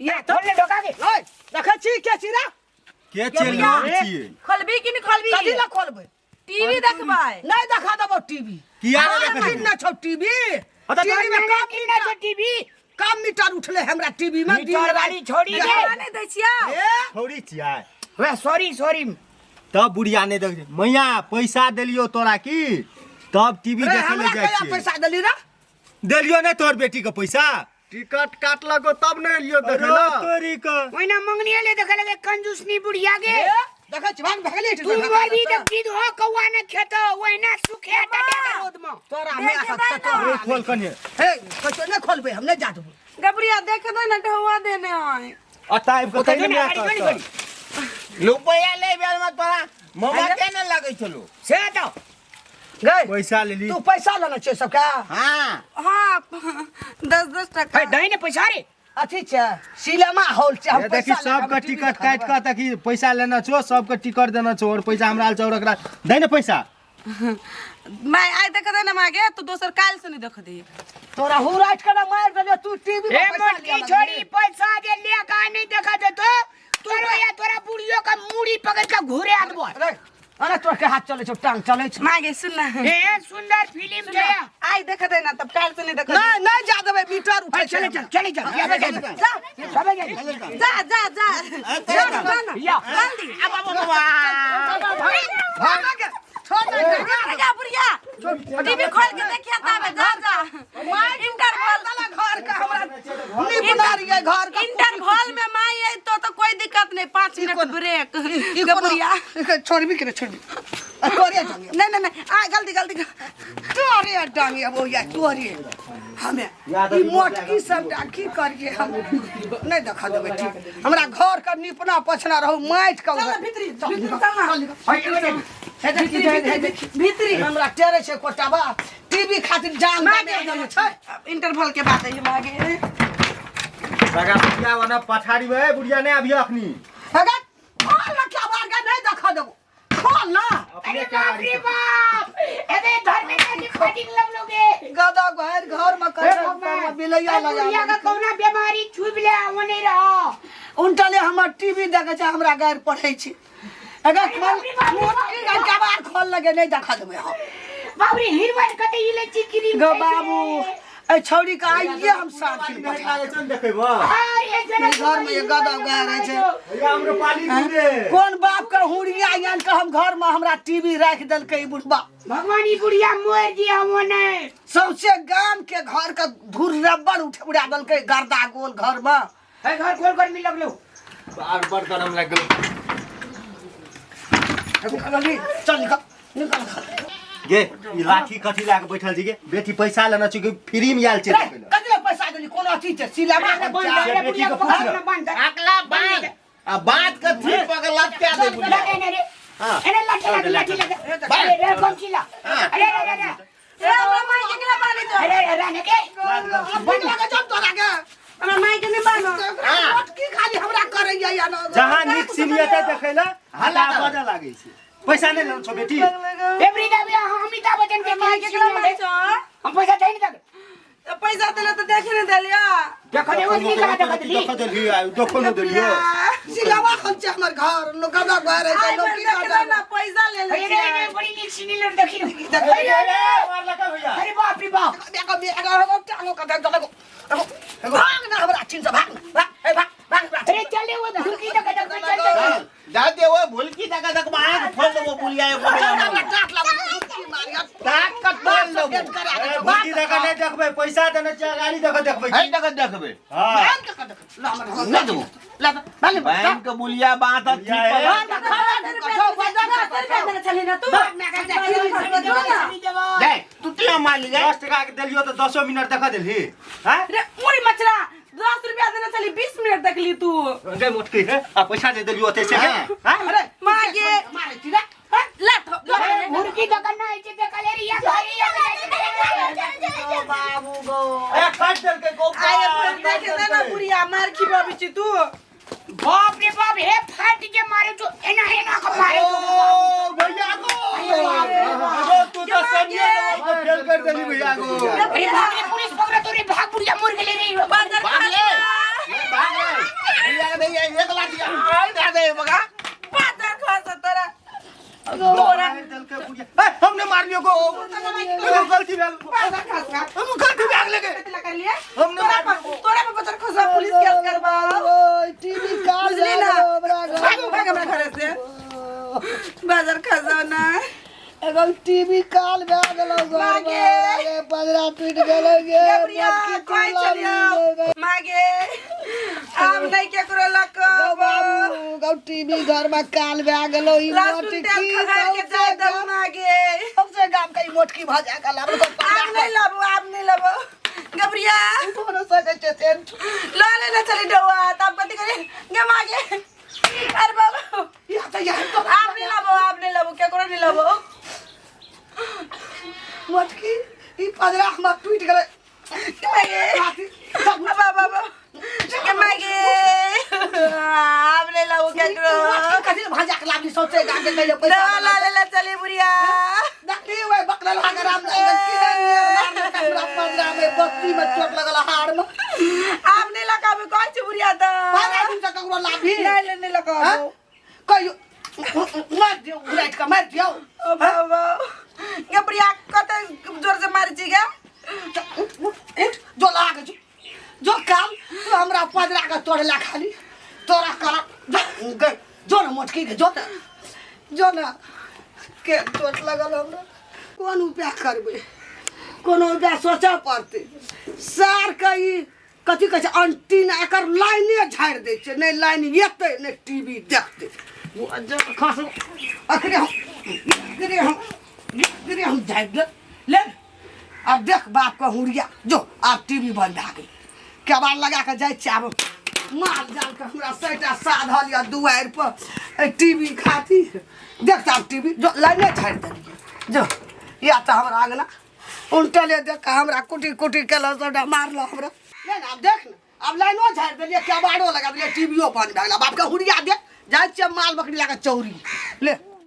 ये थोड़े ढोका के ओए देखै छी के चिरा के चेलो छी खोलबी कि नहीं खोलबी कथि ला खोलबै टीवी देखबै नहीं देखा देबो टीवी किया नहीं देखै छी ना छौ टीवी टीवी में कम कितना छौ टीवी कम मीटर उठले हमरा टीवी में मीटर वाली छोड़ी दे नहीं दै छियै थोड़ी छियै वे सॉरी तब बुढ़िया नहीं देख मैया पैसा देलियो तोरा की तब टीवी देखे ले जाय छी पैसा देली रे देलियो नहीं तोर बेटी के पैसा टिकट काट लगो तब नहीं लियो अरे देखला तोरी का ओइना मंगनिया ले देखे लगे कंजूसनी बुढ़िया के देखै छी भाग भगले तू मरबी त गिद हो कौआ न खेत ओइना सुखे टटे रोड में तोरा मैं खत खोल कने हे कछो नहीं खोलबै हम नहीं जा देबो गबरिया देख दे ना ढौआ देने आए अताइब के कहीं नहीं आता रुपया ले बेल मत पड़ा ममा के न लगै छलो से तो गए पैसा ले ली तू पैसा लेना छै सबका हां हाँ 10 टका है दही ने पैसा रे अथी छै सिनेमा हॉल छै हम देखी पैसा सबका टिकट काट के ताकि पैसा लेना छो सबका टिकट देना छो और पैसा हमरा आल चौरक दे ना पैसा मैं आइ देख दे ना मागे तू दोसर काल से नहीं देख दे तोरा हुराट के ना मार देले तू टीवी ए मोटकी छोड़ी पैसा जे ले का नहीं देखा दे तो तोरा बुढ़ियो का मूड़ी पकड़ के घुरे आदबो अरे तोर के हाथ चले छौ टांग चले छ मागे सुन ना ए सुंदर फिल्म छै आई देख दे ना तब काल से नहीं देख नहीं नहीं जा देबे मीटर उठे चले चल जा या जल्दी जा बुढ़िया टीवी खोल के देखिया तब जा इंटर खोल घर का हमरा निपनारी है घर का इंटर हॉल में माई है तो कोई दिक्कत नहीं 5 मिनट ब्रेक गबरिया छोड़बी करे छोड़बी तोरे डांगे नहीं नहीं नहीं आ जल्दी तोरे डांगे अब या तोरे हमें ई मोटकी सब की करिए हम नहीं देखा देबे ठीक हमरा घर का निपना पछना रहू माइट का भीतरी हमरा टेरे छै कोटाबा टीवी खातिर जान दे देले छै इंटरवल के बात है ये मागे लगा बुढ़िया वाला पछाड़ी में बुढ़िया नहीं अभी अखनी अगर खोल ना क्या बार का नहीं देखा देबो खोल ना अरे बाप रे बाप एदे घर में नहीं खोटी लग लोगे गदा घर में कर बिलैया लगा बुढ़िया का कौना बीमारी छुब ले ओने रहो उनटले हमर टीवी देखे छै हमरा गार पढ़ै छी अगर खोल मोटकी का कबार खोल लगे नहीं देखा देबे हम बाबू रे हिरवन कते इले चिकरी गो बाबू ए छौरी का आइए हम साथी देखेबो अरे जना घर में ये गदा गाय रहे छै भैया हमरो पाली दूरे कौन बाप का हुड़िया यान के हम घर में हमरा टीवी राख देलकै बुढ़बा भगवानी बुढ़िया मोर जी हमने सबसे गाम के घर का धूर रबड़ उड़ा देलकै गर्दा गोल घर में है घर खोल कर मिल लगलो बार करम लग गेल चल निकल गे ई लाठी कथि लाके बैठल छी गे बेटी पैसा लेना छी फ्री में आयल छै कतले पैसा देली कोन अथी छै सिलेमा बेटी के पूछ अगला बात आ बात के ठीक पकड़ लग के दे बुढ़िया लगे रे अरे लाठी लगे अरे कौन चिल्ला अरे ए हमरा माई के केला पानी दो अरे राने के बन लगे जब तो लगे हमरा माई के नहीं बानो मोटकी खाली हमरा करैया या जहां निक सिनियते देखैला हल्ला बजा लागै छै पैसा नहीं लेना छो बेटी एवरी डे अमिताभ बच्चन के माई के केला पानी छो हम पैसा चाहिए नहीं पैसा देले तो देखे नहीं देलिया देखो देखो नहीं कहा देखो दी देखो देली देखो न देलियो सिलेमा हम छै हमर घर लोग गदा घर है आई लोग बोल की देखे का ना पैसा ले ले अरे बड़ी नीक सीनी लड़ देखी अरे मार लगा भैया अरे बाप रे बाप देखो देखो टांगो का देखो भाग ना हमरा छिन से भाग भाग अरे चले वो भूखी तक चल जाते वो भूल की जगह तक मार खोल दो वो बुढ़िया को काट कट मार लो बुद्धि देखा नहीं देखबे पैसा देना चाहिए गाड़ी देखबे है जगह देखबे हां नहीं दो बैंक के बुलिया बात ठीक दे तू तिया माली गए 10 टका के देलियो तो 10 मिनट देखा देली हैं रे मुड़ी मचरा 10 रुपया देना चली 20 मिनट देखली तू गे मोटकी है आ पैसा दे देलियो ओते से हैं अरे मागे मारे तिरा ला तो भूखी तक ना है जे कले रिया बाबू गो ए काट देल के को आए देखे देना बुढ़िया मार की बाबी तू बाप रे बाप हे फाट के मारे जो एना का मारे ओ भैया को तू तो सनिया को फेल कर देली भैया को अरे भाग रे पुलिस पकड़ा तो रे भाग बुढ़िया मर गेले रे बाजार भाग ले ये एक लाठी आ दे दे बगा पातर खस तोरा हमने मार लियो को गलती भेल पातर खस का हम गलती भाग लेके कितना कर लिए हमने मार तोरा पे पातर खस पुलिस केस करबा टीवी काल बुझली ना हमरा भाग हमरा घर से बाजार खस ना एगो टीवी काल भए गेलो मागे। पजरा टूट गेलो गे गबरिया कोई चलियो मागे आम नहीं के करे लक गौ टीवी घर में काल भए गेलो ई लहसुन मोटकी तेल खा के जाय दम मागे सबसे गाम का ई मोटकी भाजा का लाब को आम नहीं लबो गबरिया दोनों सके छे सेंट लाले ना चली डवा तब कति करे गे मागे अरे बाबा या त या तो आम नहीं लबो क्या करे नहीं लबो मोटकी ई पजरा हम टूट गेलो मागे बाबा बाबा के मागे आम नहीं लबो क्या करो कथि भाजा के लाब सोचे गाम के कइले पैसा लाले चली बुढ़िया देखली वे बकला लाग राम पूरा पजरा में बत्ती में चोट लगल हाड़ में आम नहीं लगा भी कौन सी बुढ़िया था पजरा दिन से ककरो लाभी नहीं लगा कोई मार दियो उलट का मार दियो ओ बाबा ये बुढ़िया कते जोर से मारी छी गे जो लाग जो काम तू हमरा पजरा का तोड़ला खाली तोरा कर जो ना मोटकी के जो ना के चोट लगल हमरा कोन उपाय करबे कोनो उपाय सोचा पड़ते सार का ई कथी कहै छै अंटीना एकर लाइने झाड़ दै छै नहीं लाइन एते नहीं टीवी देखते वो जब खस अखरे हम झाड़ दे ले अब देख बाप का हुरिया जो अब टीवी बंद आ गई केबाड़ लगा के जाय छै अब माल जाल के हमरा सैटा साधल या दुआर पर टीवी खाती देखता टीवी जो लाइने झाड़ देलिए जो या तो हमरा आगना उल्टले देख हमरा कुटी कुटी केलो सोडा मारलो हमरा ले ना अब देख ना अब लाइनो झाड़ देलिए केबाड़ो लगा देलिए टीवीओ बंद भए गेल बाप के हुरिया देख जाय छै माल बकरी लगा चौरी ले